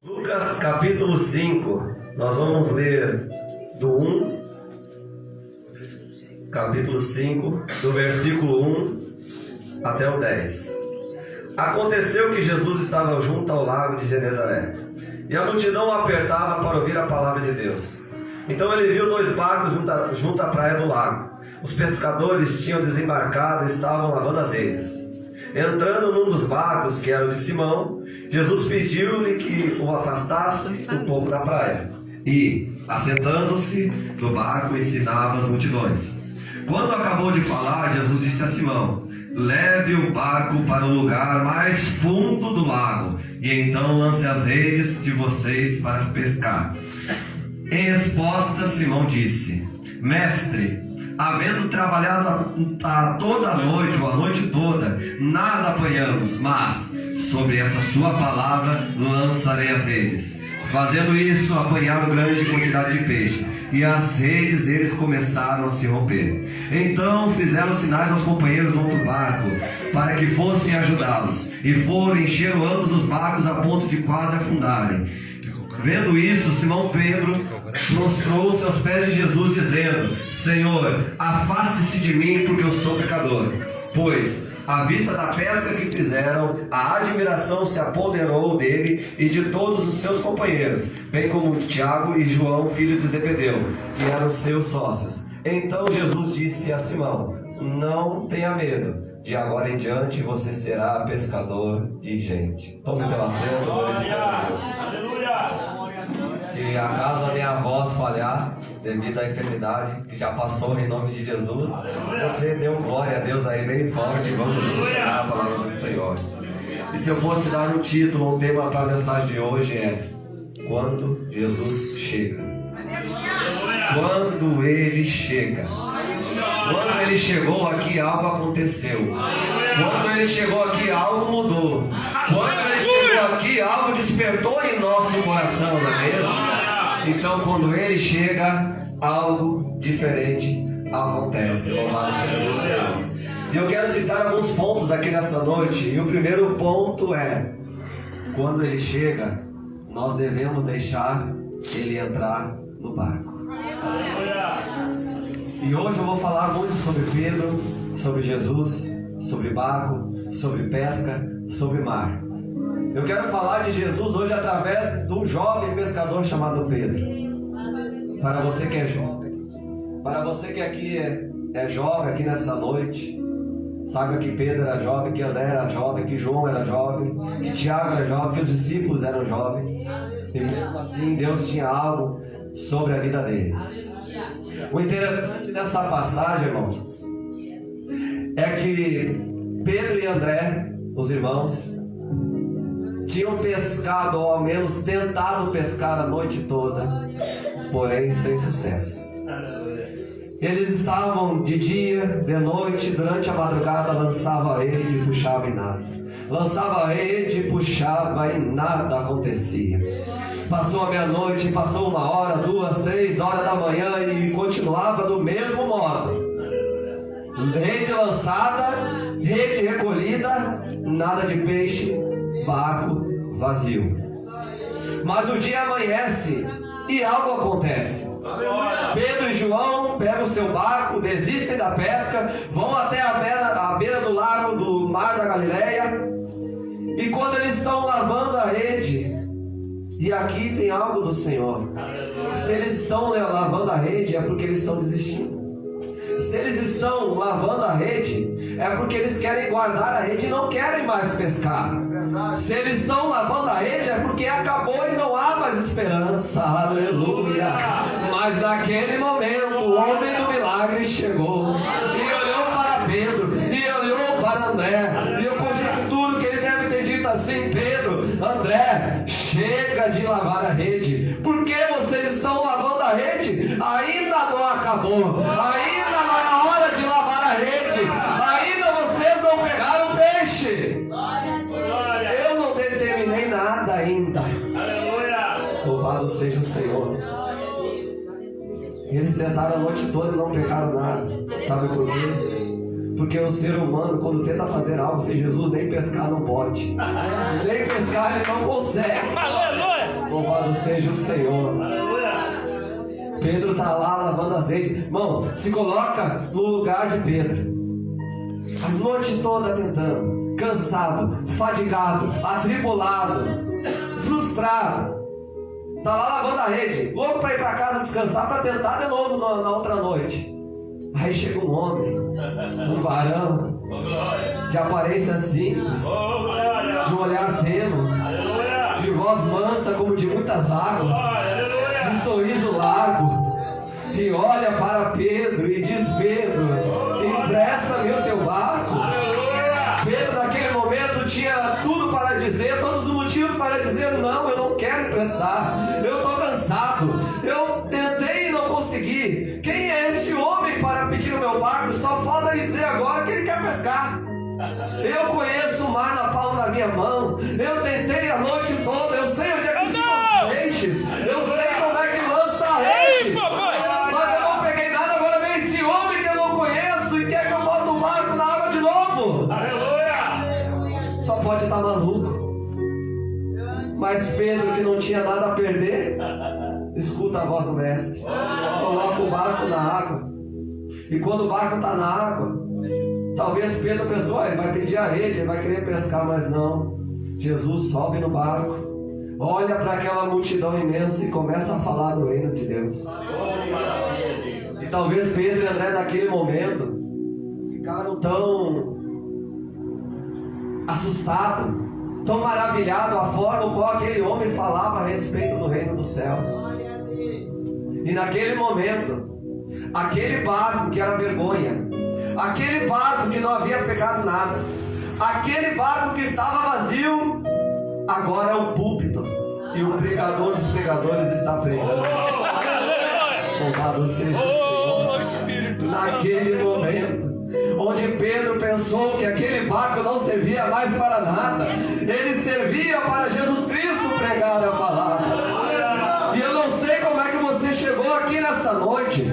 Lucas capítulo 5, nós vamos ler do 1, capítulo 5, do versículo 1 até o 10. Aconteceu que Jesus estava junto ao lago de Genezaré, e a multidão o apertava para ouvir a palavra de Deus. Então ele viu 2 barcos junto à praia do lago. Os pescadores tinham desembarcado e estavam lavando as redes. Entrando num dos barcos, que era o de Simão, Jesus pediu-lhe que o afastasse um pouco da praia. E, assentando-se no barco, ensinava as multidões. Quando acabou de falar, Jesus disse a Simão: leve o barco para o lugar mais fundo do lago, e então lance as redes de vocês para pescar. Em resposta, Simão disse: mestre, havendo trabalhado toda a noite, ou a noite toda, nada apanhamos, mas sobre essa sua palavra lançarei as redes. Fazendo isso, apanharam grande quantidade de peixe, e as redes deles começaram a se romper. Então fizeram sinais aos companheiros do outro barco, para que fossem ajudá-los, e foram encheram ambos os barcos a ponto de quase afundarem. Vendo isso, Simão Pedro prostrou-se aos pés de Jesus, dizendo: Senhor, afaste-se de mim, porque eu sou pecador. Pois, à vista da pesca que fizeram, a admiração se apoderou dele e de todos os seus companheiros, bem como Tiago e João, filhos de Zebedeu, que eram seus sócios. Então Jesus disse a Simão: não tenha medo, de agora em diante você será pescador de gente. Tome teu assento, glorifica a Deus. Se acaso a minha voz falhar, devido à enfermidade que já passou, em nome de Jesus, você dê um glória a Deus aí bem forte. Vamos glorificar a palavra do Senhor. E se eu fosse dar um título, um tema para a mensagem de hoje é: quando Jesus chega. Quando Ele chega. Quando Ele chegou aqui, algo aconteceu. Quando Ele chegou aqui, algo mudou. Quando Ele chegou aqui, algo despertou em nosso coração, não é mesmo? Então, quando Ele chega, algo diferente acontece. Louvado seja o Senhor. E eu quero citar alguns pontos aqui nessa noite. E o primeiro ponto é: quando Ele chega, nós devemos deixar Ele entrar no barco. E hoje eu vou falar muito sobre Pedro, sobre Jesus, sobre barco, sobre pesca, sobre mar. Eu quero falar de Jesus hoje através do jovem pescador chamado Pedro. Para você que é jovem, para você que aqui é jovem aqui nessa noite, saiba que Pedro era jovem, que André era jovem, que João era jovem, que Tiago era jovem, que os discípulos eram jovens. E mesmo assim Deus tinha algo sobre a vida deles. O interessante dessa passagem, irmãos, é que Pedro e André, os irmãos, tinham pescado, ou ao menos tentado pescar a noite toda, porém sem sucesso. Eles estavam de dia, de noite, durante a madrugada, lançavam a rede e puxavam e nada. Lançava a rede, puxava e nada acontecia. Passou a meia-noite, passou 1 hora, 2, 3 horas da manhã e continuava do mesmo modo. Rede lançada, rede recolhida, nada de peixe, barco vazio. Mas o dia amanhece e algo acontece. Pedro e João pegam o seu barco, desistem da pesca, vão até a beira do lago do Mar da Galileia. E quando eles estão lavando a rede, e aqui tem algo do Senhor. Se eles estão lavando a rede, é porque eles estão desistindo. Se eles estão lavando a rede, é porque eles querem guardar a rede e não querem mais pescar. Se eles estão lavando a rede, é porque acabou e não há mais esperança. Aleluia. Mas naquele momento, o homem do milagre chegou e olhou para Pedro e olhou para André. E eu conjecturo que ele deve ter dito assim: Pedro, André, chega de lavar a rede. Por que vocês estão lavando a rede? Ainda não acabou. Ainda não é hora de lavar a rede. Ainda vocês não pegaram peixe. Eu não determinei nada ainda. Louvado seja o Senhor. Eles tentaram a noite toda e não pecaram nada. Sabe por quê? Porque o ser humano, quando tenta fazer algo sem Jesus, nem pescar não pode. Nem pescar ele não consegue. Louvado seja o Senhor. Pedro está lá lavando azeite. Irmão, se coloca no lugar de Pedro. A noite toda tentando, cansado, fadigado, atribulado, frustrado. Está lá lavando a rede, louco para ir para casa descansar, para tentar de novo na outra noite. Aí chega um homem, um varão, de aparência simples, de um olhar tênue, de voz mansa como de muitas águas, de sorriso largo, e olha para Pedro e diz: Pedro, empresta-me o teu barco. Pedro naquele momento tinha tudo para dizer, todos os motivos para dizer: não, eu não quero emprestar, eu estou cansado, eu tentei e não consegui. Quem é esse homem para pedir o meu barco? Só falta dizer agora que ele quer pescar. Eu conheço o mar na palma da minha mão, eu tentei a noite toda, eu sei onde é que ficam os peixes, eu sei como é que lança a rede, mas eu não peguei nada. Agora vem esse homem que eu não conheço e quer que eu bote o barco na água de novo. Aleluia! Só pode estar maluco. Mas Pedro, que não tinha nada a perder, escuta a voz do mestre, coloca o barco na água. E quando o barco está na água, talvez Pedro pensou: ele vai pedir a rede, ele vai querer pescar, mas não. Jesus sobe no barco, olha para aquela multidão imensa e começa a falar do reino de Deus. E talvez Pedro e André naquele momento ficaram tão assustados, tão maravilhados a forma como aquele homem falava a respeito do reino dos céus. E naquele momento, aquele barco que era vergonha, aquele barco que não havia pegado nada, aquele barco que estava vazio, agora é um púlpito, e o pregador dos pregadores está pregando. Louvado seja o Senhor. Naquele momento, onde Pedro pensou que aquele barco não servia mais para nada, ele servia para Jesus Cristo pregar a palavra. E eu não sei como é que você chegou aqui nessa noite.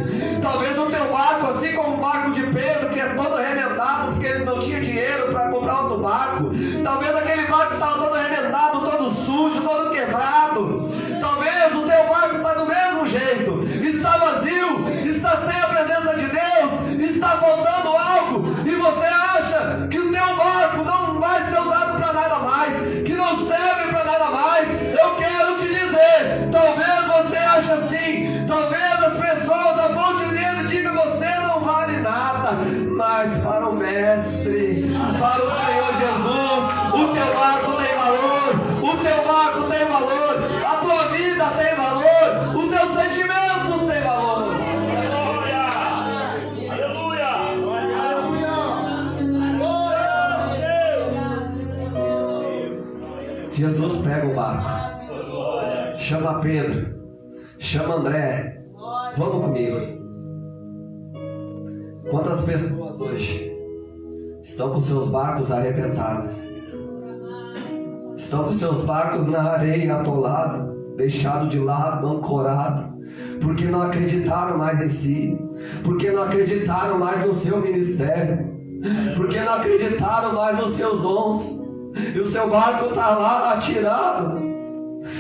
Talvez o teu barco, assim como o barco de Pedro, que é todo remendado porque eles não tinham dinheiro para comprar outro barco, talvez aquele barco estava todo remendado, todo sujo, todo quebrado. Talvez o teu barco está do mesmo jeito, está vazio, está sem a presença de Deus, está faltando algo, e você acha que o teu barco não vai ser usado para nada mais, que não serve para nada mais. Eu quero te dizer, talvez você ache assim, talvez as pessoas apontem o dedo e digam: você não vale nada, mas para o Mestre, para o Senhor Jesus, o teu barco tem valor, o teu barco tem valor, a tua vida tem valor, os teus sentimentos têm valor. Jesus pega o barco, chama Pedro, chama André, vamos comigo. Quantas pessoas hoje estão com seus barcos arrebentados, estão com seus barcos na areia atolado, deixado de lado, ancorado, porque não acreditaram mais em si, porque não acreditaram mais no seu ministério, porque não acreditaram mais nos seus dons, e o seu barco está lá atirado.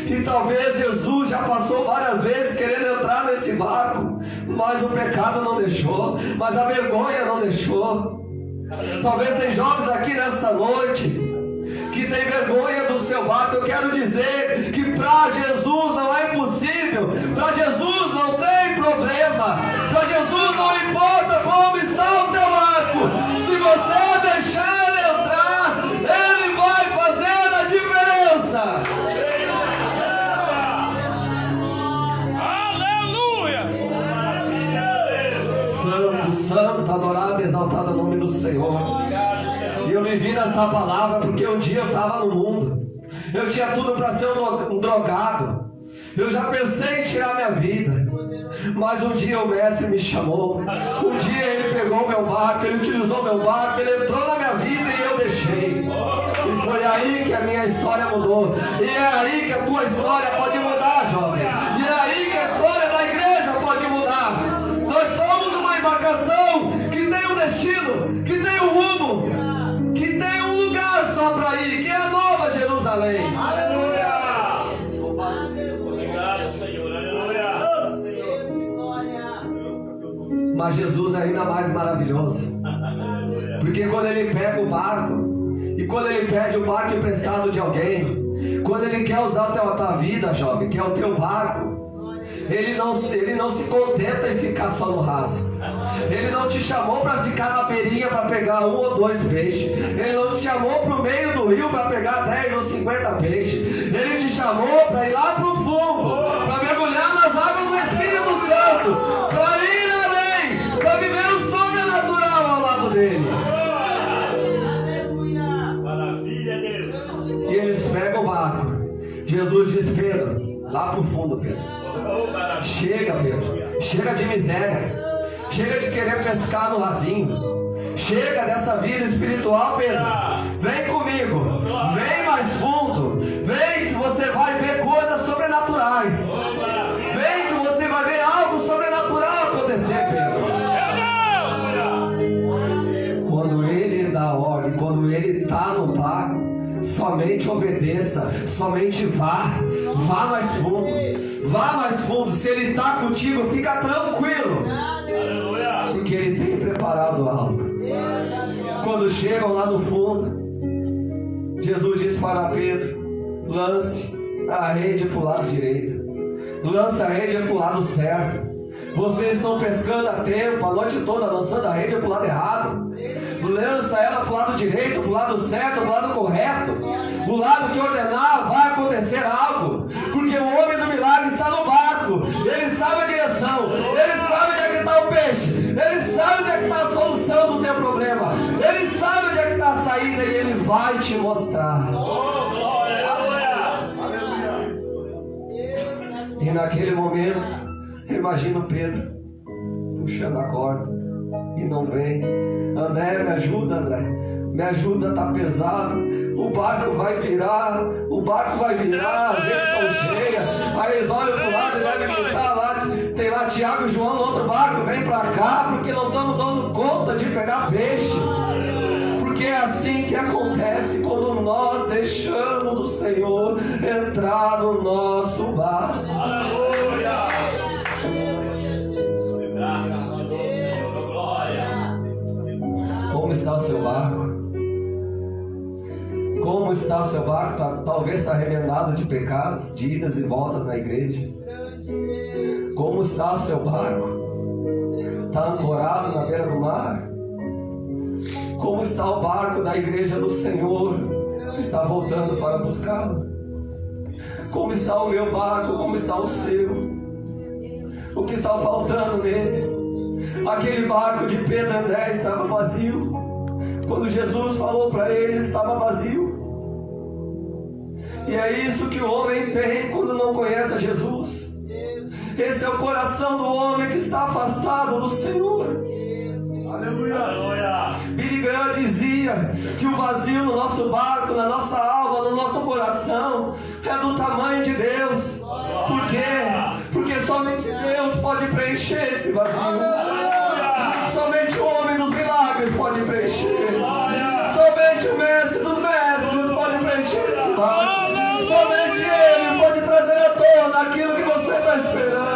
E talvez Jesus já passou várias vezes querendo entrar nesse barco, mas o pecado não deixou, mas a vergonha não deixou. Talvez tem jovens aqui nessa noite que tem vergonha do seu barco. Eu quero dizer que para Jesus não é impossível, para Jesus não tem problema, para Jesus não importa como está o teu barco. Se você deixar ele entrar, ele vai fazer a diferença. Aleluia! Santo, santo, adorado, exaltado o nome do Senhor. E eu me vi nessa palavra porque um dia eu estava no mundo, eu tinha tudo para ser um drogado, eu já pensei em tirar minha vida, mas um dia o mestre me chamou, um dia ele pegou meu barco, ele utilizou meu barco, ele entrou na minha vida e eu deixei. E foi aí que a minha história mudou, e é aí que a tua história pode mudar, jovem, e é aí que a história da igreja pode mudar. embarcação que tem um destino, que tem um rumo, que tem um lugar só para ir, que é a Nova Jerusalém. Aleluia! Obrigado, Senhor. Aleluia! Mas Jesus é ainda mais maravilhoso. Porque quando ele pega o barco, e quando ele pede o barco emprestado de alguém, quando ele quer usar a tua vida, jovem, que é o teu barco, ele não se contenta em ficar só no raso. Ele não te chamou para ficar na beirinha para pegar 1 ou 2 peixes. Ele não te chamou para o meio do rio para pegar 10 ou 50 peixes. Ele te chamou para ir lá para o fundo, para mergulhar nas águas do Espírito Santo, para ir além, para viver o sobrenatural ao lado dele. Maravilha, Deus. E eles pegam o barco. Jesus diz: Pedro, lá para o fundo, Pedro. Chega, Pedro. Chega de miséria. Chega de querer pescar no rasinho. Chega dessa vida espiritual, Pedro. Vem comigo. Vem mais fundo. Vem que você vai ver coisas sobrenaturais. Vem que você vai ver algo sobrenatural acontecer, Pedro. Quando ele dá ordem, quando ele está no barco, somente obedeça, somente vá mais fundo, vá mais fundo. Se ele está contigo, fica tranquilo, porque ele tem preparado algo. Quando chegam lá no fundo, Jesus diz para Pedro: lance a rede para o lado direito, lance a rede para o lado certo. Vocês estão pescando a tempo, a noite toda lançando a rede para o lado errado. Lança ela para o lado direito, para o lado certo, para o lado correto. O lado que ordenar, vai acontecer algo. Porque o homem do milagre está no barco. Ele sabe a direção. Ele sabe onde é que está o peixe. Ele sabe onde é que está a solução do teu problema. Ele sabe onde é que está a saída e ele vai te mostrar. E naquele momento, imagino Pedro puxando a corda e não vem. André, me ajuda, André. Me ajuda, tá pesado. O barco vai virar. O barco vai virar. As redes estão cheias. Aí eles olham pro lado e devem gritar lá. Tem lá Tiago e João no outro barco. Vem pra cá, porque não estamos dando conta de pegar peixe. Porque é assim que acontece quando nós deixamos o Senhor entrar no nosso barco. Aleluia! Graças a Deus, Senhor. Glória. Como está o seu barco? Como está o seu barco? Talvez está remendado de pecados, de idas e voltas na igreja. Como está o seu barco? Está ancorado na beira do mar? Como está o barco da igreja do Senhor? Está voltando para buscá-lo? Como está o meu barco? Como está o seu? O que está faltando nele? Aquele barco de Pedro e André estava vazio. Quando Jesus falou para ele, estava vazio. E é isso que o homem tem quando não conhece a Jesus. Esse é o coração do homem que está afastado do Senhor. Aleluia. Billy Graham dizia que o vazio no nosso barco, na nossa alma, no nosso coração é do tamanho de Deus. Por quê? Porque somente Deus pode preencher esse vazio. Somente o homem dos milagres pode preencher. Somente o mestre dos mestres pode preencher esse barco. Somente Ele pode trazer à tona aquilo que você está esperando.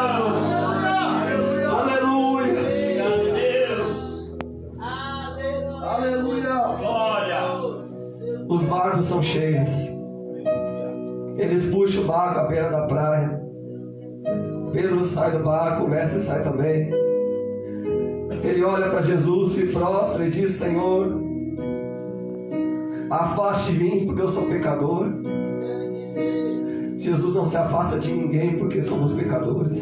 Os barcos são cheios. Eles puxam o barco à beira da praia. Pedro sai do barco, o mestre sai também. Ele olha para Jesus, se prostra e diz: Senhor, afaste de mim, porque eu sou pecador. Jesus não se afasta de ninguém, porque somos pecadores.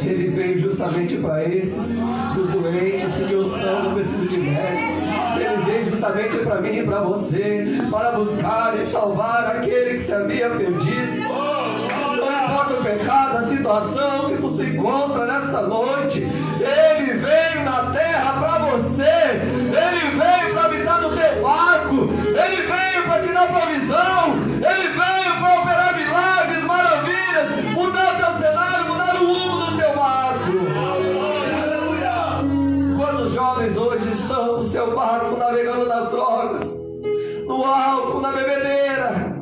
Ele veio justamente para esses, para os doentes, porque os sãos não precisam de médico. Ele veio justamente para mim e para você, para buscar e salvar aquele que se havia perdido. Não importa o pecado, a situação que tu se encontra nessa noite, Ele veio na terra para você. Ele veio para habitar no teu barco. Ele veio para te dar provisão. Ele veio para operar milagres, maravilhas, mudar o teu cenário, mudar o rumo do teu barco. Quantos jovens hoje estão no seu barco navegando nas drogas, no álcool, na bebedeira,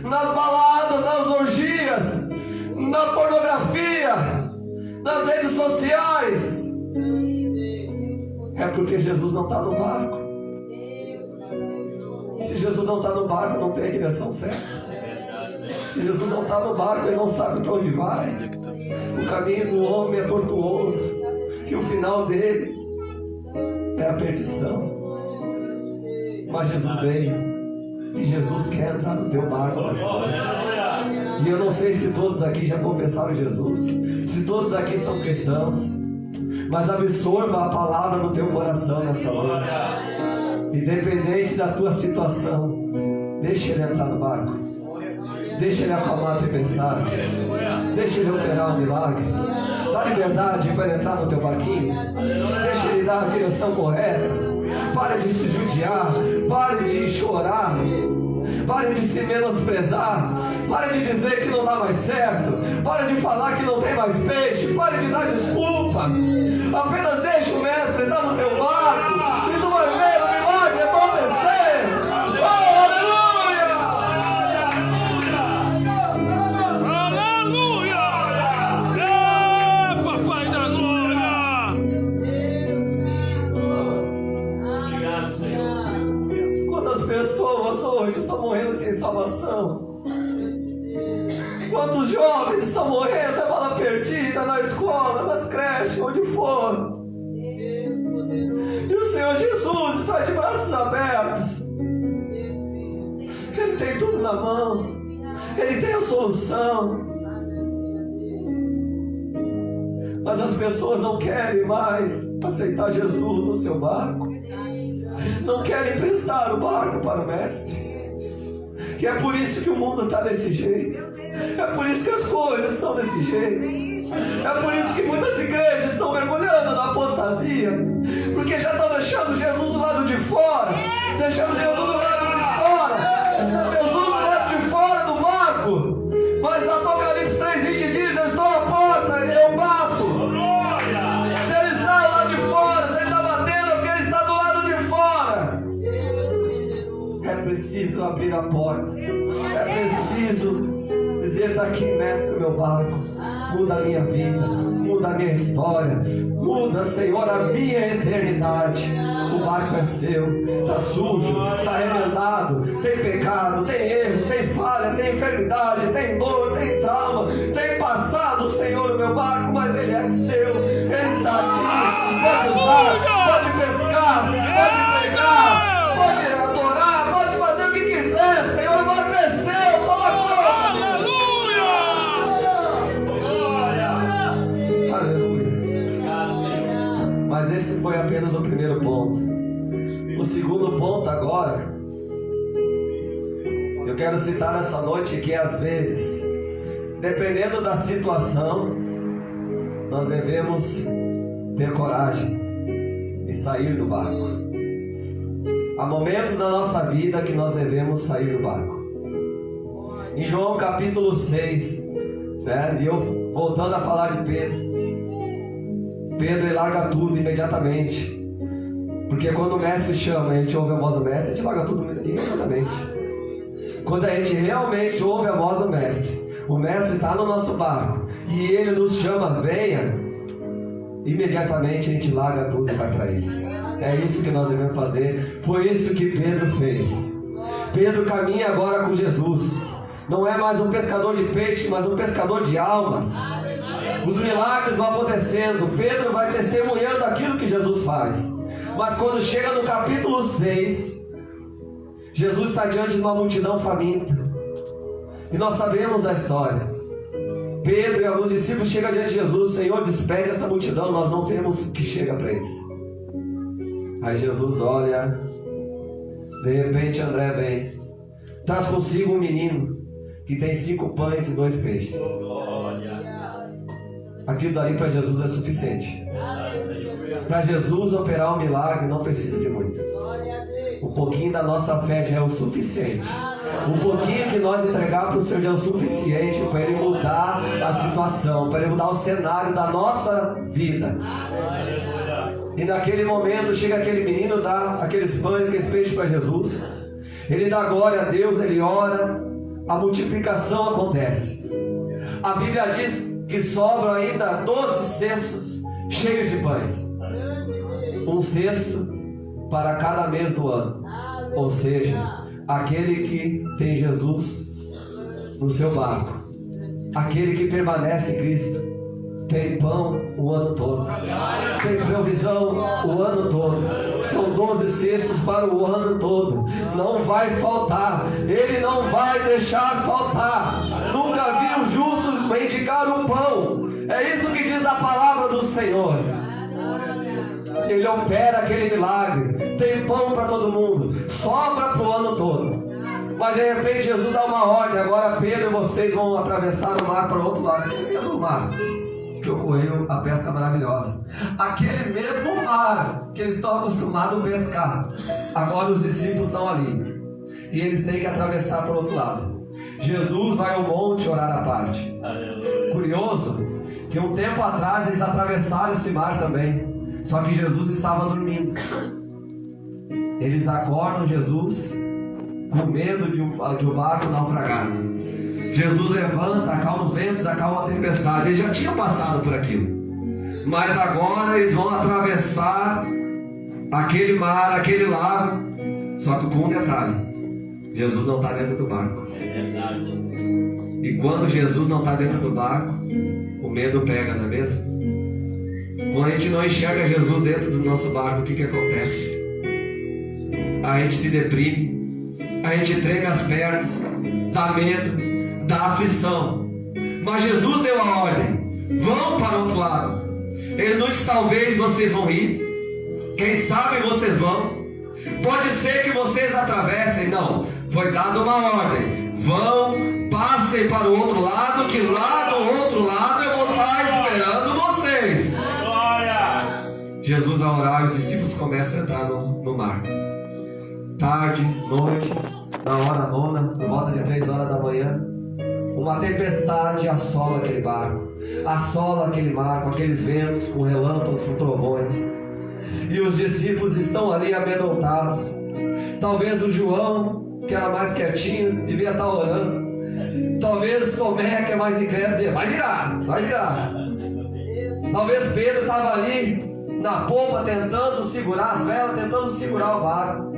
nas baladas, nas orgias, na pornografia, nas redes sociais? É porque Jesus não está no barco. Se Jesus não está no barco, não tem a direção certa. Se Jesus não está no barco, ele não sabe para onde vai. O caminho do homem é tortuoso, que o final dele é a perdição. Mas Jesus veio, e Jesus quer entrar no teu barco nessa noite. E eu não sei se todos aqui já confessaram Jesus, se todos aqui são cristãos, mas absorva a palavra no teu coração nessa noite. Independente da tua situação, deixa ele entrar no barco, deixa ele acalmar a tempestade, deixa ele operar um milagre. Dá liberdade para ele entrar no teu barquinho, deixa ele dar a direção correta. Pare de se judiar, pare de chorar, pare de se menosprezar, pare de dizer que não dá mais certo, pare de falar que não tem mais peixe, pare de dar desculpas. Apenas deixa o mestre entrar no teu barco e tu vai ver o milagre acontecer. Oh, aleluia! Aleluia! É, papai da glória! Obrigado, Senhor. Quantas pessoas hoje estão morrendo sem salvação? Quantos jovens estão morrendo, é bala perdida na escola, nas creches, onde for? E o Senhor Jesus está de braços abertos. Ele tem tudo na mão. Ele tem a solução. Mas as pessoas não querem mais aceitar Jesus no seu barco. Não querem emprestar o barco para o mestre. Que é por isso que o mundo está desse jeito. É por isso que as coisas estão desse jeito. É por isso que muitas igrejas estão mergulhando na apostasia. Porque já estão deixando Jesus do lado de fora. Deixando Jesus do lado de fora. Jesus do lado de fora do barco. Mas Apocalipse 3:20 diz: eu estou à porta e eu bato. Se ele está lá de fora, se ele está batendo, é porque ele está do lado de fora. É preciso abrir a porta. É preciso dizer: daqui, mestre, meu barco. Muda a minha vida, muda a minha história, muda, Senhor, a minha eternidade. O barco é seu, está sujo, está remendado, tem pecado, tem erro, tem falha, tem enfermidade, tem dor, tem trauma, tem passado, Senhor, o meu barco, mas ele é seu, ele está aqui. Pode usar, pode pescar, pode pegar, pode adorar, pode fazer o que quiser, Senhor, o barco é seu, toma conta. Mas esse foi apenas o primeiro ponto. O segundo ponto agora, eu quero citar nessa noite que às vezes, dependendo da situação, nós devemos ter coragem e sair do barco. Há momentos na nossa vida que nós devemos sair do barco. Em João capítulo 6, né, e eu voltando a falar de Pedro, ele larga tudo imediatamente. Porque quando o mestre chama, a gente ouve a voz do mestre, a gente larga tudo imediatamente. Quando a gente realmente ouve a voz do mestre, o mestre está no nosso barco e ele nos chama, venha, imediatamente a gente larga tudo e vai para ele. É isso que nós devemos fazer. Foi isso que Pedro fez. Pedro caminha agora com Jesus. Não é mais um pescador de peixe, mas um pescador de almas. Os milagres vão acontecendo. Pedro vai testemunhando aquilo que Jesus faz. Mas quando chega no capítulo 6, Jesus está diante de uma multidão faminta. E nós sabemos a história. Pedro e alguns discípulos chegam diante de Jesus: Senhor, despede essa multidão, nós não temos o que chega para eles. Aí Jesus olha. De repente André vem, traz consigo um menino que tem 5 pães e 2 peixes. Aquilo dali para Jesus é suficiente. Para Jesus operar um milagre não precisa de muito. Um pouquinho da nossa fé já é o suficiente. Um pouquinho que nós entregar para o Senhor já é o suficiente para Ele mudar a situação, para Ele mudar o cenário da nossa vida. E naquele momento chega aquele menino, dá aqueles pães, aqueles peixes para Jesus. Ele dá glória a Deus, ele ora, a multiplicação acontece. A Bíblia diz que sobram ainda 12 cestos cheios de pães. Um cesto para cada mês do ano. Ou seja, aquele que tem Jesus no seu barco, aquele que permanece em Cristo, tem pão o ano todo, tem provisão o ano todo. São 12 cestos para o ano todo. Não vai faltar, Ele não vai deixar faltar. Nunca vi um justo mendigar um pão. É isso que diz a palavra do Senhor. Ele opera aquele milagre. Tem pão para todo mundo, sobra para o ano todo. Mas de repente Jesus dá uma ordem. Agora Pedro e vocês vão atravessar o mar para o outro lado. Aquele mesmo mar que ocorreu a pesca maravilhosa, aquele mesmo mar que eles estão acostumados a pescar. Agora os discípulos estão ali e eles têm que atravessar para o outro lado. Jesus vai ao monte orar à parte. Curioso que um tempo atrás eles atravessaram esse mar também, só que Jesus estava dormindo. Eles acordam Jesus com medo de um barco naufragar. Jesus levanta, acalma os ventos, acalma a tempestade. Eles já tinham passado por aquilo, mas agora eles vão atravessar aquele mar, aquele lago. Só que com um detalhe: Jesus não está dentro do barco. E quando Jesus não está dentro do barco, o medo pega, não é mesmo? Quando a gente não enxerga Jesus dentro do nosso barco, o que acontece? A gente se deprime, a gente treme as pernas, dá medo, da aflição. Mas Jesus deu a ordem: vão para o outro lado. Ele não disse talvez vocês vão ir, quem sabe vocês vão, pode ser que vocês atravessem. Não, foi dada uma ordem: vão, passem para o outro lado, que lá do outro lado eu vou estar esperando vocês. Jesus vai orar e os discípulos começam a entrar no mar. Tarde, noite, na hora nona, por volta de 3 horas da manhã, uma tempestade assola aquele barco, assola aquele mar com aqueles ventos, com relâmpagos, com trovões. E os discípulos estão ali amedrontados. Talvez o João, que era mais quietinho, devia estar orando. Talvez Tomé, que é mais incrédulo, dizia: vai virar, vai virar. Talvez Pedro estava ali na popa tentando segurar as velas, tentando segurar o barco.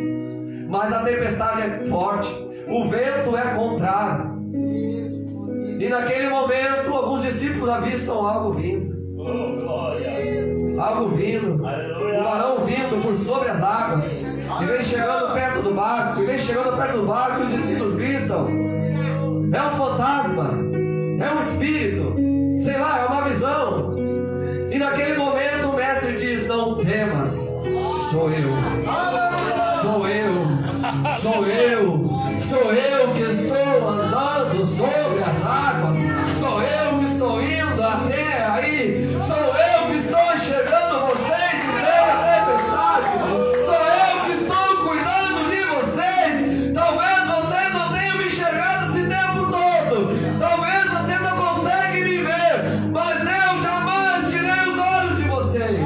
Mas a tempestade é forte, o vento é contrário. E naquele momento alguns discípulos avistam algo vindo. Algo vindo, um varão vindo por sobre as águas. E vem chegando perto do barco, e os discípulos gritam: é um fantasma, é um espírito, sei lá, é uma visão. E naquele momento o mestre diz: não temas, sou eu. Sou eu que estou andando sobre as águas. Sou eu que estou indo até aí. Sou eu que estou enxergando vocês em meio à tempestade. Sou eu que estou cuidando de vocês. Talvez vocês não tenham me enxergado esse tempo todo. Talvez vocês não conseguem me ver, mas eu jamais tirei os olhos de vocês.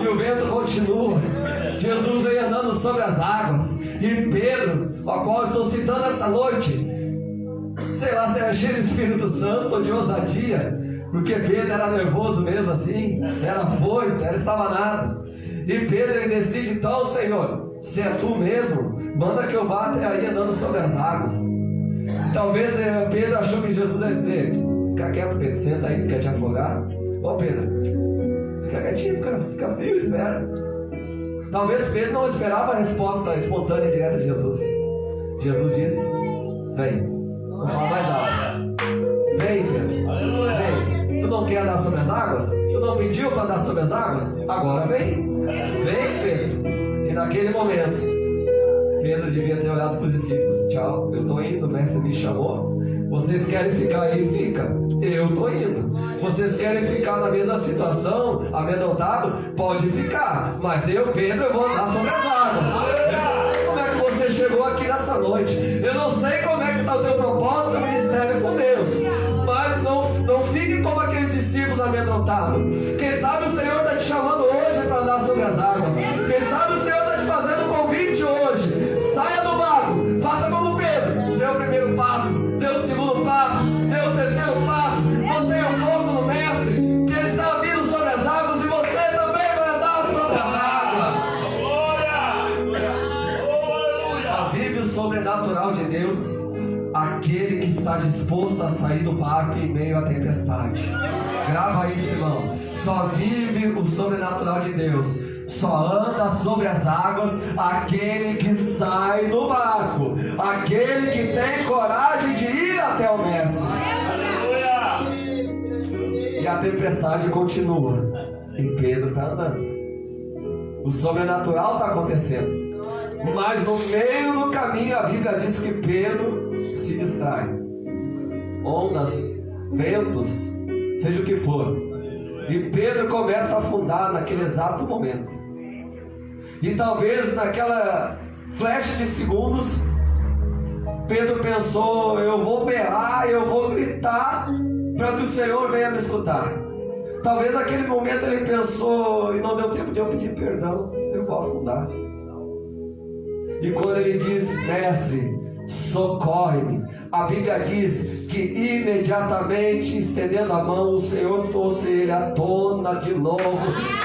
E o vento continua. Jesus vem andando sobre as águas. E Pedro, a qual eu estou citando essa noite, sei lá se era cheio do Espírito Santo ou de ousadia, porque Pedro era nervoso mesmo assim, era foito, era estabanado. E Pedro, ele decide: então, Senhor, se é tu mesmo, manda que eu vá até aí andando sobre as águas. Talvez Pedro achou que Jesus ia dizer: fica quieto, Pedro, senta aí, tu quer te afogar? Ô Pedro, fica quietinho, fica frio, espera. Talvez Pedro não esperava a resposta espontânea e direta de Jesus. Jesus disse: vem, não fala mais nada. Vem, Pedro, vem. Tu não quer andar sobre as águas? Tu não pediu para andar sobre as águas? Agora vem. Vem, Pedro. E naquele momento, Pedro devia ter olhado para os discípulos: tchau, eu estou indo, o mestre me chamou. Vocês querem ficar aí? Fica. Eu estou indo. Vocês querem ficar na mesma situação, amedrontado? Pode ficar. Mas eu, Pedro, eu vou andar sobre as águas. Como é que você chegou aqui nessa noite? Eu não sei como é que está o teu propósito, o ministério com Deus. Mas não fique como aqueles discípulos desamedrontado. Quem sabe o Senhor está te chamando hoje para andar sobre as águas. Quem sabe o Senhor está te fazendo um convite hoje. Saia do barco, faça como Pedro. Dê o primeiro passo, dê o segundo passo, dê o terceiro passo. Mantenha o foco no Mestre, que Ele está vindo sobre as águas e você também vai andar sobre as águas. Só vive o sobrenatural de Deus aquele que está disposto a sair do barco em meio à tempestade. Grava isso, irmão. Só vive o sobrenatural de Deus, só anda sobre as águas aquele que sai do barco, aquele que tem coragem de ir até o Mestre. E a tempestade continua e Pedro está andando. O sobrenatural está acontecendo. Mas no meio do caminho a Bíblia diz que Pedro se distrai. Ondas, ventos, seja o que for. E Pedro começa a afundar naquele exato momento. E talvez naquela flecha de segundos, Pedro pensou: eu vou berrar, eu vou gritar para que o Senhor venha me escutar. Talvez naquele momento ele pensou: e não deu tempo de eu pedir perdão, eu vou afundar. E quando ele diz: Mestre, socorre-me, a Bíblia diz que imediatamente, estendendo a mão, o Senhor trouxe ele à tona de novo,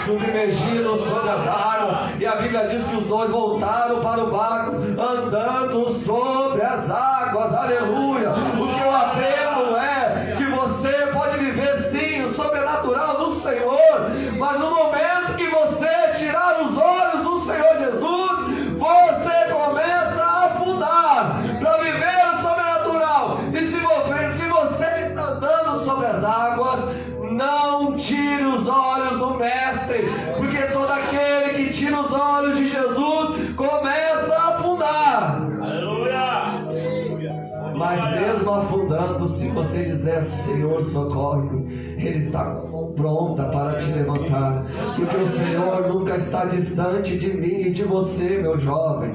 submergindo sobre as águas. E a Bíblia diz que os dois voltaram para o barco, andando sobre as águas. Aleluia! O que eu aprendo é que você pode viver sim o sobrenatural do Senhor, mas no momento que você tirar os olhos do Senhor Jesus, você começa a afundar para viver o sobrenatural. E se você está andando sobre as águas, não tire os olhos do Mestre, porque todo aquele que tira os olhos de Jesus começa a afundar. Mas mesmo afundando, se você dizer: Senhor, socorre-me, Ele está pronta para te levantar, porque o Senhor nunca está distante de mim e de você, meu jovem.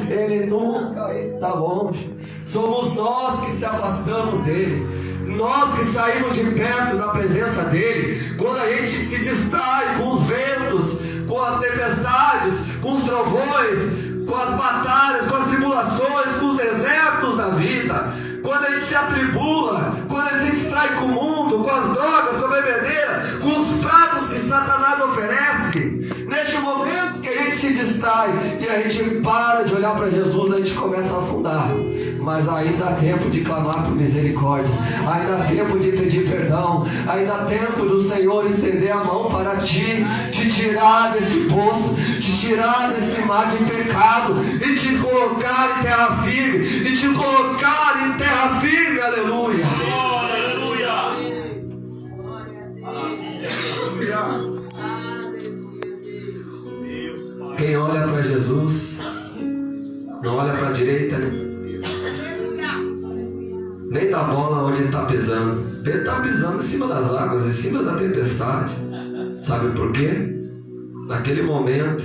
Ele nunca está longe. Somos nós que se afastamos dele, nós que saímos de perto da presença dele, quando a gente se distrai com os ventos, com as tempestades, com os trovões, com as batalhas, com as tribulações, com os desertos da vida, quando a gente se atribula, quando a gente se distrai com o mundo, com as drogas, com a bebedeira, com os pratos que Satanás oferece. Neste momento que a gente se distrai e a gente para de olhar para Jesus, a gente começa a afundar. Mas ainda há tempo de clamar por misericórdia, ainda há tempo de pedir perdão, ainda há tempo do Senhor estender a mão para ti, te tirar desse poço, te tirar desse mar de pecado e te colocar em terra firme, e te colocar em terra firme. Aleluia. Quem olha para Jesus não olha para a direita, nem da bola onde ele está pisando. Ele está pisando em cima das águas, em cima da tempestade. Sabe por quê? Naquele momento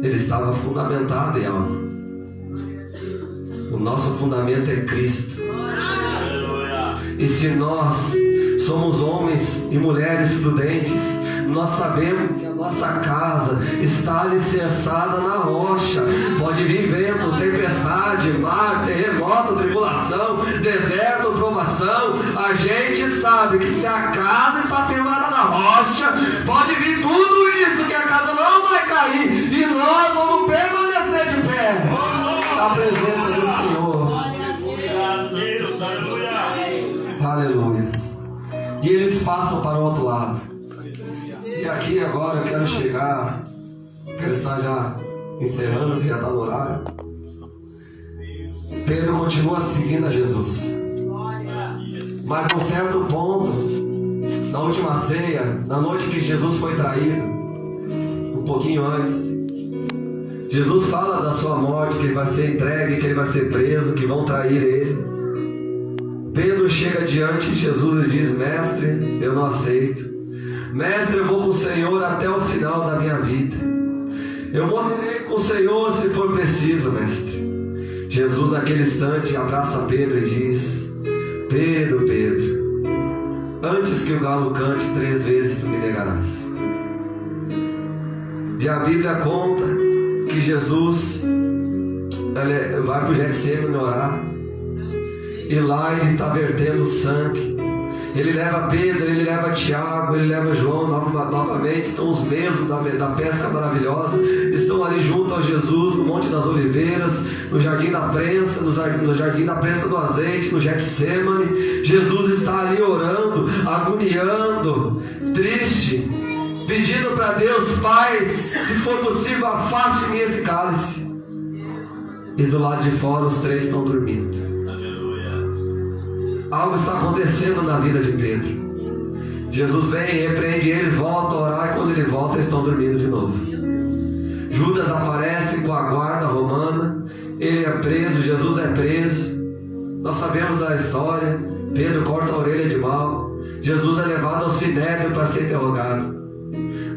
ele estava fundamentado em algo. O nosso fundamento é Cristo. E se nós somos homens e mulheres prudentes, nós sabemos que a nossa casa está alicerçada na rocha. Pode vir vento, tempestade, mar, terremoto, tribulação, deserto, provação. A gente sabe que se a casa está firmada na rocha, pode vir tudo isso, que a casa não vai cair, e nós vamos permanecer de pé na presença do Senhor. Aleluia. E eles passam para o outro lado. E aqui agora eu quero chegar, quero estar já encerrando, que já está no horário. Pedro continua seguindo a Jesus. Mas num certo ponto, na última ceia, na noite que Jesus foi traído, um pouquinho antes, Jesus fala da sua morte, que ele vai ser entregue, que ele vai ser preso, que vão trair ele. Pedro chega diante de Jesus e diz: Mestre, eu não aceito. Mestre, eu vou com o Senhor até o final da minha vida. Eu morrerei com o Senhor se for preciso, mestre. Jesus naquele instante abraça Pedro e diz: Pedro, Pedro, antes que o galo cante 3 vezes tu me negarás. E a Bíblia conta que Jesus vai para o Getsemane orar, e lá ele está vertendo sangue. Ele leva Pedro, ele leva Tiago, ele leva João novamente. Estão os mesmos da pesca maravilhosa, estão ali junto a Jesus no Monte das Oliveiras, no Jardim da Prensa, no Jardim da Prensa do Azeite, no Getsemane. Jesus está ali orando, agoniando, triste, pedindo para Deus: Pai, se for possível, afaste de mim esse cálice. E do lado de fora os 3 estão dormindo. Algo está acontecendo na vida de Pedro. Jesus vem, repreende eles, volta a orar, e quando ele volta, eles estão dormindo de novo. Judas aparece com a guarda romana, ele é preso, Jesus é preso. Nós sabemos da história. Pedro corta a orelha de Malco. Jesus é levado ao sinédrio para ser interrogado.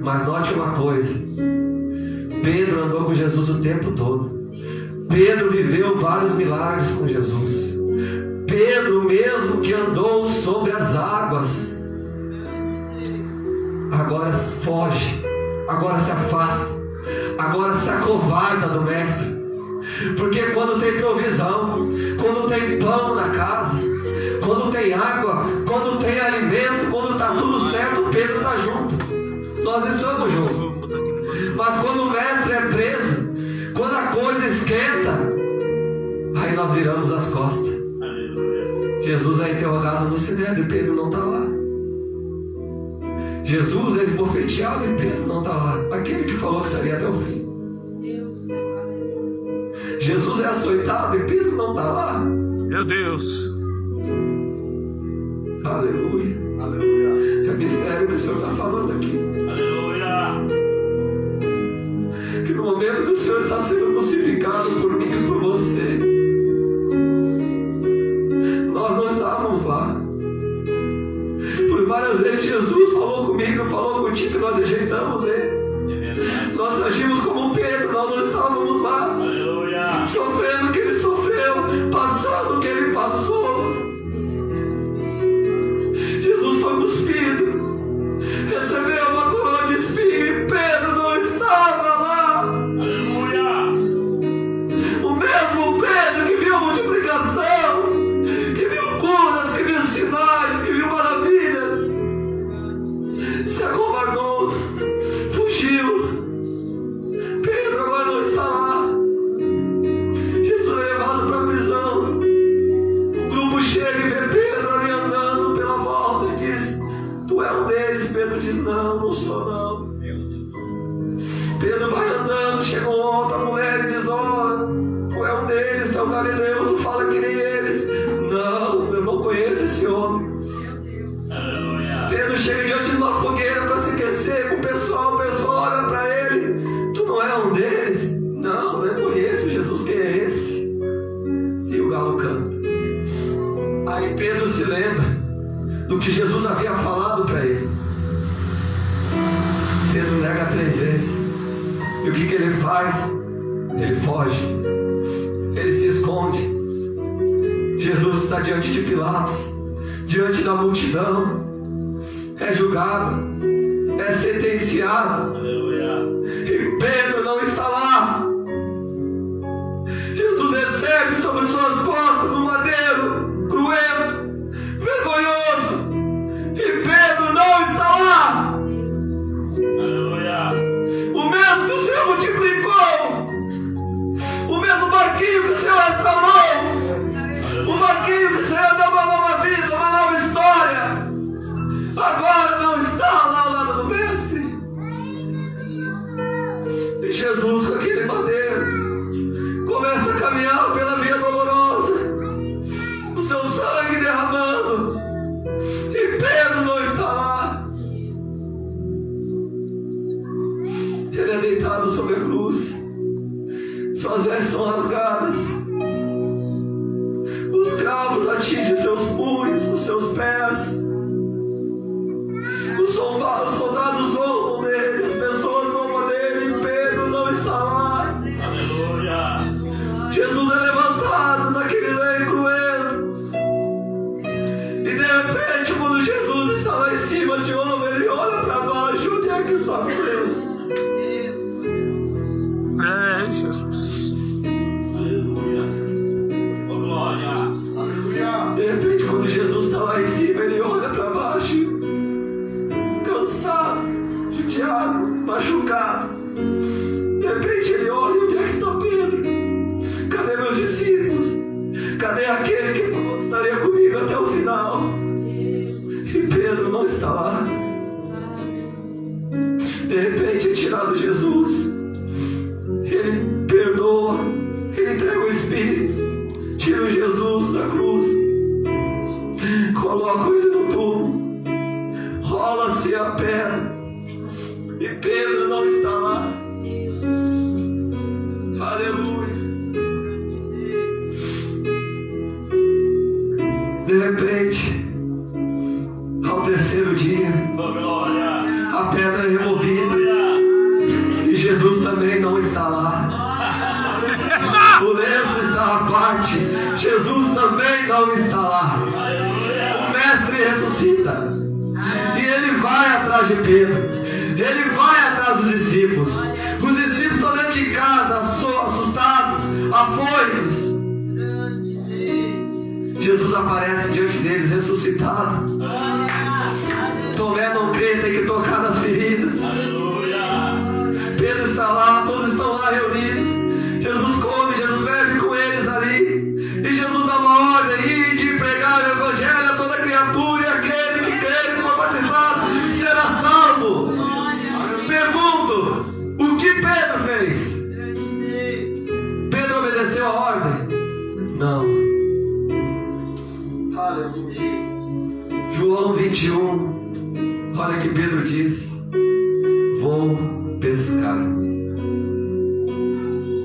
Mas note uma coisa: Pedro andou com Jesus o tempo todo. Pedro viveu vários milagres com Jesus. Pedro mesmo que andou sobre as águas, agora foge, agora se afasta, agora se acovarda do mestre. Porque quando tem provisão, quando tem pão na casa, quando tem água, quando tem alimento, quando está tudo certo, Pedro está junto. Nós estamos juntos. Mas quando o mestre é preso, quando a coisa esquenta, aí nós viramos as costas. Jesus é interrogado no sinédrio e Pedro não está lá. Jesus é esbofeteado e Pedro não está lá. Aquele que falou que estaria até o fim. Jesus é açoitado e Pedro não está lá. Meu Deus. Aleluia. Aleluia. É mistério que o Senhor está falando aqui. Aleluia. Que no momento que o Senhor está sendo crucificado por mim e por você, nós não estávamos lá. Por várias vezes Jesus falou comigo, falou contigo, nós rejeitamos Ele. Nós agimos como um Pedro, nós não estávamos lá. Aleluia. Sofrendo o que Ele sofreu, passando o que Ele passou. Jesus foi cuspido, recebeu uma coroa de espinho e Pedro não estava lá. Aleluia. O mesmo Pedro que viu a multiplicação, que viu curas, que viu sinais, que viu maravilhas, se acovardou, fugiu. Pedro agora não está lá. Jesus é levado para a prisão. O grupo chega e vê Pedro ali andando pela volta e diz: Tu é um deles. Pedro diz: Não, não sou não. Pedro vai andando, chega uma outra mulher e diz: Tu é um deles, tu é um galileu, tu fala que nem eles. Não, eu não conheço esse homem. Aleluia. Pedro chega diante de uma fogueira para se aquecer com o pessoal olha para ele: Tu não é um deles? Não, eu conheço Jesus, quem é esse? E o galo canta. Aí Pedro se lembra do que Jesus havia falado para ele. Pedro nega 3 vezes. E o que ele faz? Ele foge. Ele se esconde. Jesus está diante de Pilatos, diante da multidão, é julgado, é sentenciado. Aleluia. E Pedro não está lá. Jesus recebe sobre suas costas um madeiro cruento, vergonhoso, e Pedro não está lá. Aleluia. O mesmo que o Senhor multiplicou, o mesmo barquinho que o Senhor restaurou, o barquinho que o Senhor deu uma nova vida, uma nova história, agora não está lá ao lado do Mestre. E Jesus, com aquele madeiro, começa a caminhar pela via dolorosa, o seu sangue derramando, e Pedro não está lá. Ele é deitado sobre a cruz, suas vestes são rasgadas, os cravos atingem seus punhos, os seus pés. Os soldados zombam dele, as pessoas zombam dele, e Pedro não está lá. Aleluia. Jesus é levantado daquele leito cruento, e de repente, quando Jesus nome dele. É, Jesus. Aleluia. Oh, glória. Aleluia. De repente, quando Jesus está lá em cima, ele olha para baixo, cansado, judiado, machucado. De repente ele olha: onde é que está Pedro? Cadê meus discípulos? Cadê aquele que falou que estaria comigo até o final? E Pedro não está lá. De repente é tirado Jesus. Ele perdoa, ele entrega o Espírito, tira o Jesus da cruz, coloca ele no túmulo, rola-se a pedra e Pedro não está lá. Aleluia. De repente, ao terceiro dia, Oh, glória. a pedra é removida e Jesus também não está lá. O lenço está à parte, Jesus também não está lá. O mestre ressuscita e ele vai atrás de Pedro, ele vai atrás dos discípulos. Os discípulos estão dentro de casa, assustados, afoitos. Jesus aparece diante deles ressuscitado. Tomé não crê, tem que tocar nas feridas. Pedro está lá, todos estão lá reunidos. Jesus come, Jesus bebe com eles ali. E Jesus dá uma ordem de pregar o evangelho a toda criatura, e aquele que crê e for batizado será salvo. Pergunto: o que Pedro fez? Pedro obedeceu a ordem? Não. Aleluia. João 21, olha que Pedro diz: vou pescar.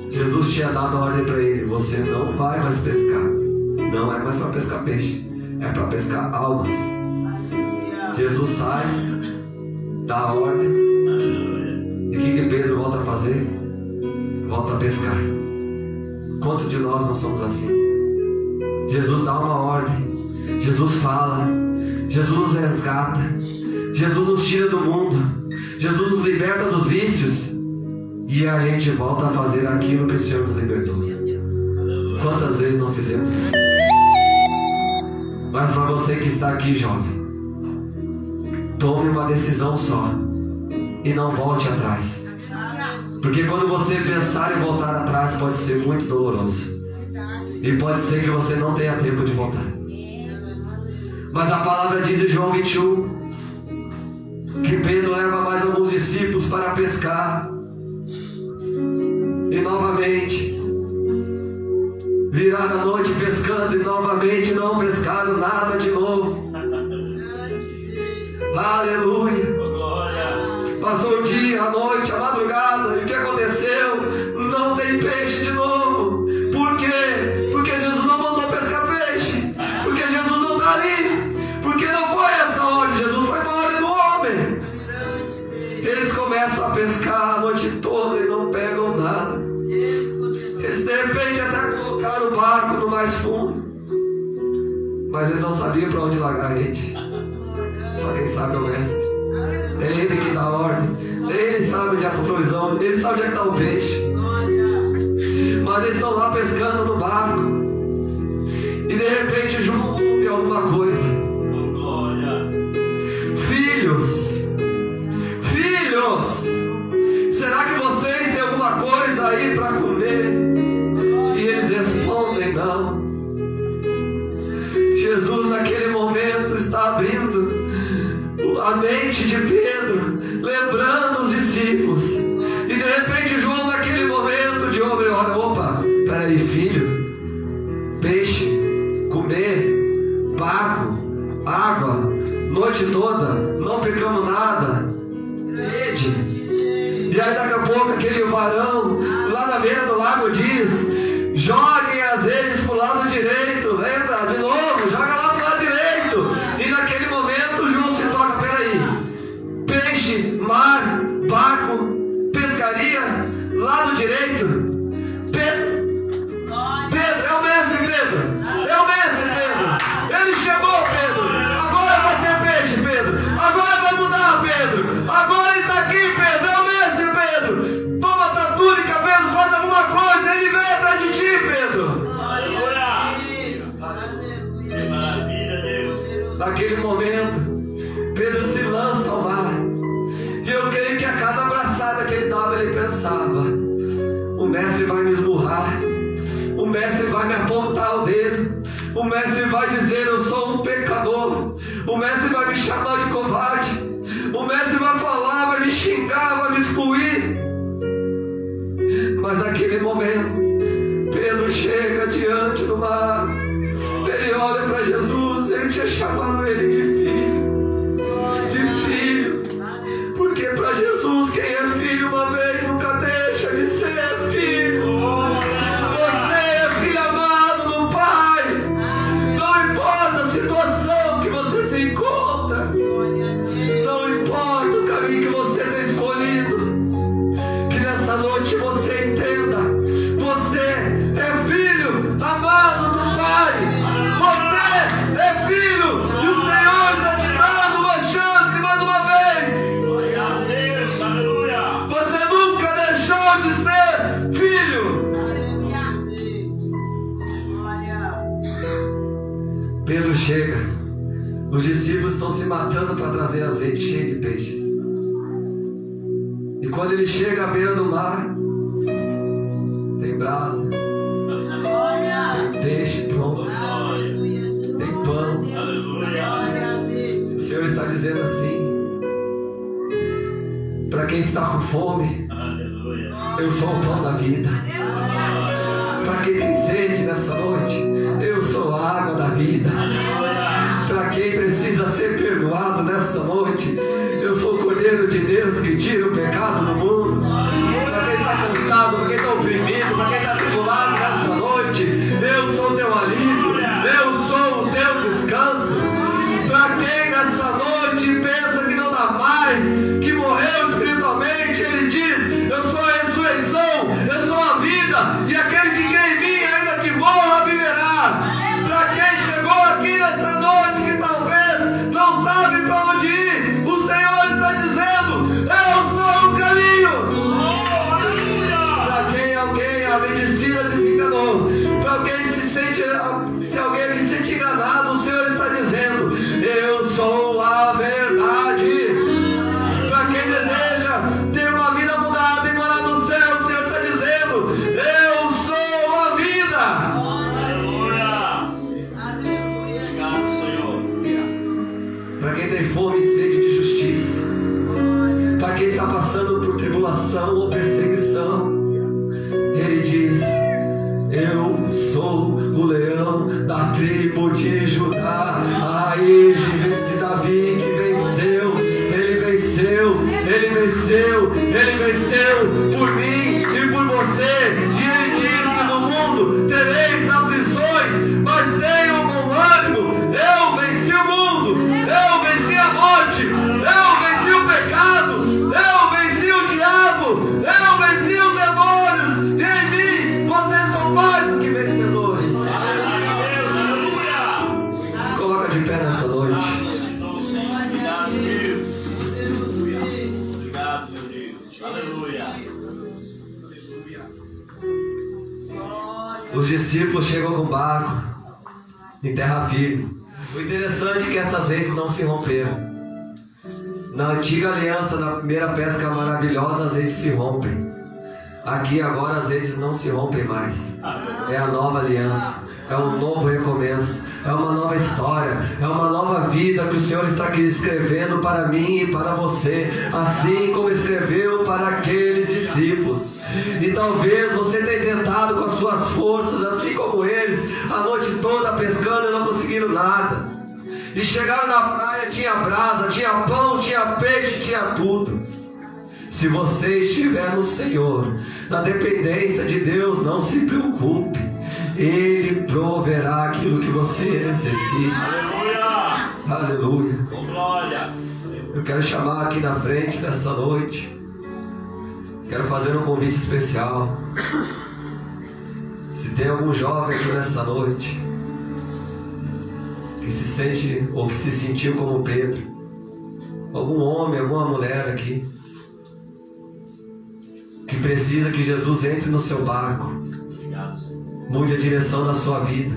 Jesus tinha dado a ordem para ele: você não vai mais pescar. Não é mais para pescar peixe, é para pescar almas. Jesus sai, dá a ordem, e o que Pedro volta a fazer? Volta a pescar. Quantos de nós não somos assim? Jesus dá uma ordem, Jesus fala, Jesus nos resgata, Jesus nos tira do mundo, Jesus nos liberta dos vícios, e a gente volta a fazer aquilo que o Senhor nos libertou. Quantas vezes não fizemos isso? Mas para você que está aqui, jovem, tome uma decisão só e não volte atrás. Porque quando você pensar em voltar atrás, pode ser muito doloroso. E pode ser que você não tenha tempo de voltar. Mas a palavra diz em João 21 que Pedro leva mais alguns discípulos para pescar. E novamente viraram a noite pescando, e novamente não pescaram nada de novo. Aleluia. Passou o dia, a noite, a madrugada, e o que aconteceu? Não tem peixe de novo. Por quê? Porque Jesus não mandou pescar peixe. Porque Jesus não está ali. Porque não foi essa ordem. Jesus foi na ordem do homem. Eles começam a pescar a noite toda e não pegam nada. Eles de repente até colocaram o barco no mais fundo, mas eles não sabiam para onde largar a rede. Só quem sabe é o mestre. É ele que dá a ordem. Ele sabe onde é a provisão. Ele sabe onde é que está o peixe. Mas eles estão lá pescando no barco, e de repente João ouve alguma coisa. Filhos, será que vocês têm alguma coisa aí para comer? E eles respondem: não. Jesus naquele momento está abrindo a mente de Pedro, lembrando os discípulos. E de repente João naquele momento de homem olha: opa, peraí, filho, peixe, comer, barco, água, noite toda, não pecamos nada, rede. E aí daqui a pouco aquele varão lá na beira do lago diz: joguem as redes para o lado direito. Lembra? De novo, joga lá para o lado direito. E naquele momento João se toca: peraí, peixe, mar, barco, pescaria, lado direito. Pedro, é o mestre Pedro. É o mestre Pedro. Ele chamou Pedro. Agora vai ter peixe, Pedro. Agora vai mudar, Pedro. Agora ele está aqui, Pedro. cansava, o mestre vai me esmurrar, o mestre vai me apontar o dedo, o mestre vai dizer: eu sou um pecador, o mestre vai me chamar de covarde, o mestre vai falar, vai me xingar, vai me excluir. Mas naquele momento, Pedro chega diante do mar, ele olha para Jesus, ele tinha chamado ele de filho, porque para Jesus quem é filho uma vez nunca deixa de ser filho. Você é filho amado do Pai, não importa a situação que você se encontra, não importa o caminho que você tem escolhido, que nessa noite você entenda: você é filho amado do Pai, você é filho e o Senhor está te dando uma chance mais uma vez. Glória a Deus, aleluia. Você nunca deixou de ser filho. Pedro chega, os discípulos estão se matando para trazer azeite cheio de peixes. E quando ele chega à beira do mar, tem brasa, tem peixe pronto, tem pão. O Senhor está dizendo assim: para quem está com fome, eu sou o pão da vida. Para quem tem sede nessa noite, eu sou a água da vida. Para quem precisa ser perdoado nessa noite, eu sou o Cordeiro de Deus que tira o pecado do mundo. Para quem está cansado, para quem está oprimido, para quem está tribulado nessa noite, eu sou o teu alívio, eu sou o teu descanso. Para quem nessa noite pensa que não dá mais, que morreu espiritualmente, ele diz: eu sou a ressurreição, eu sou a vida, e aquele que crê em mim, ainda que morra, viverá. Para quem chegou aqui nessa noite, que talvez não sabe para onde ir, o Senhor está dizendo: eu sou o caminho. Para quem a medicina desenganou, para alguém se alguém que se sente enganado, o Senhor está dizendo: eu sou a verdade. Para quem deseja ter uma vida mudada e morar no céu, o Senhor está dizendo: eu sou a vida. Aleluia. Obrigado, Senhor. Para quem tem fome e sede de justiça, para quem está passando por tribulação ou perseguição, ele diz: eu sou o leão da tribo de Judá, a raiz de Davi que venceu. Ele venceu, ele venceu, ele venceu por mim e por você. E ele disse: no mundo tereis aflições, mas tenham bom ânimo. Eu venci o mundo, eu venci a morte, eu venci o pecado, eu venci o diabo, eu venci os demônios. E em mim vocês são mais do que vencedores. Se coloca de pé nessa noite. Obrigado, Deus. Obrigado, meu Deus. Aleluia. Os discípulos chegam com o barco em terra firme. O interessante é que essas redes não se romperam. Na antiga aliança, na primeira pesca maravilhosa, as redes se rompem. Aqui agora as redes não se rompem mais. É a nova aliança, é um novo recomeço, é uma nova história, é uma nova vida que o Senhor está aqui escrevendo para mim e para você, assim como escreveu para aqueles discípulos. E talvez você tenha tentado com as suas forças, assim como eles, a noite toda pescando e não conseguiram nada. E chegaram na praia, tinha brasa, tinha pão, tinha peixe, tinha tudo. Se você estiver no Senhor, na dependência de Deus, não se preocupe. Ele proverá aquilo que você necessita. Aleluia. Aleluia. Com glória. Eu quero chamar aqui na frente nessa noite. Quero fazer um convite especial. Se tem algum jovem aqui nessa noite que se sente ou que se sentiu como Pedro, algum homem, alguma mulher aqui que precisa que Jesus entre no seu barco, mude a direção da sua vida.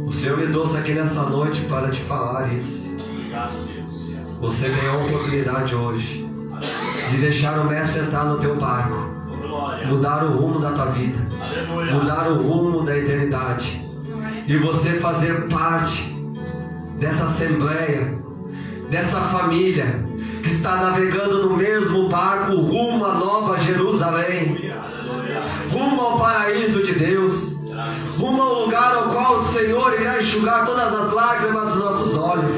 O Senhor me trouxe aqui nessa noite para te falar isso. Você tem a oportunidade hoje de deixar o Mestre entrar no teu barco, Glória. mudar o rumo da tua vida, Aleluia. mudar o rumo da eternidade, e você fazer parte dessa assembleia, dessa família que está navegando no mesmo barco rumo à Nova Jerusalém, rumo ao paraíso de Deus, rumo ao lugar ao qual o Senhor irá enxugar todas as lágrimas dos nossos olhos,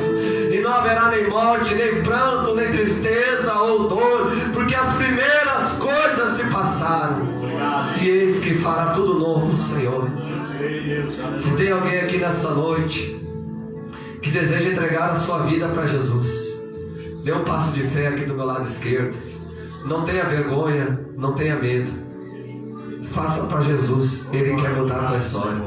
e não haverá nem morte, nem pranto, nem tristeza ou dor, porque as primeiras coisas se passaram, e eis que fará tudo novo, Senhor. Se tem alguém aqui nessa noite que deseja entregar a sua vida para Jesus, dê um passo de fé aqui do meu lado esquerdo. Não tenha vergonha, não tenha medo. Faça para Jesus, Ele quer mudar a tua história.